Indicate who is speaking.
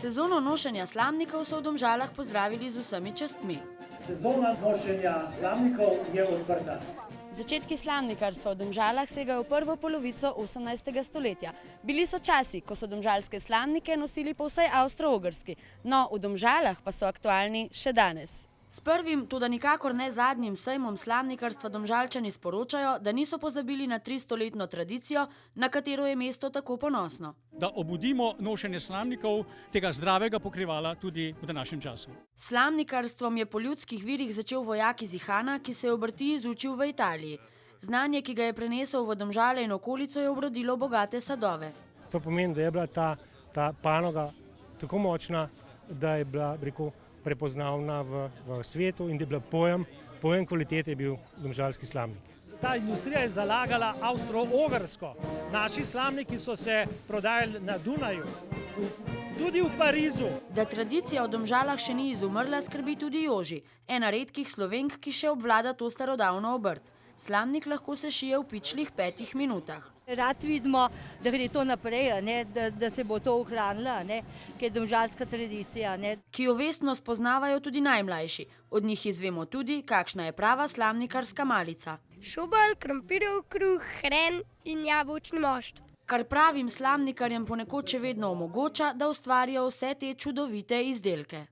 Speaker 1: Sezono nošenja slamnikov so v Domžalah pozdravili z vsemi častmi.
Speaker 2: Sezona nošenja slamnikov je odprta.
Speaker 1: Začetki slamnikarstva v Domžalah segajo v prvo polovico 18. stoletja. Bili so časi, ko so domžalske slamnike nosili po vsej Avstro-Ogrski, no v Domžalah pa so aktualni še danes. S prvim, toda nikakor ne zadnjim sejmom slamnikarstva Domžalčani sporočajo, da niso pozabili na 300-letno tradicijo, na katero je mesto tako ponosno.
Speaker 3: Da obudimo nošenje slamnikov, tega zdravega pokrivala tudi v današnjem času.
Speaker 1: Slamnikarstvom je po ljudskih virih začel vojak iz Ihana, ki se je obrti izučil v Italiji. Znanje, ki ga je prenesel v Domžale in okolico, je obrodilo bogate sadove.
Speaker 4: To pomeni, da je bila ta panoga tako močna, da je bila, prepoznavna v svetu in da je bila pojem kvalitete je bil domžalski slamnik.
Speaker 5: Ta industrija je zalagala Avstro-Ogrsko. Naši slamniki so se prodajali na Dunaju, tudi v Parizu.
Speaker 1: Da tradicija v Domžalah še ni izumrla, skrbi tudi Joži, ena redkih Slovenk, ki še obvlada to starodavno obrt. Slamnik lahko se šije v pičlih 5 minutah.
Speaker 6: Rad vidimo, da gre to naprej, da se bo to ohranilo, ker je domžalska tradicija.
Speaker 1: Ki jo vestno spoznavajo tudi najmlajši. Od njih izvemo tudi, kakšna je prava slamnikarska malica.
Speaker 7: Šubelj, krompirjev kruh, hren in jabolčni mošt.
Speaker 1: Kar pravim slamnikarjem ponekod še vedno omogoča, da ustvarijo vse te čudovite izdelke.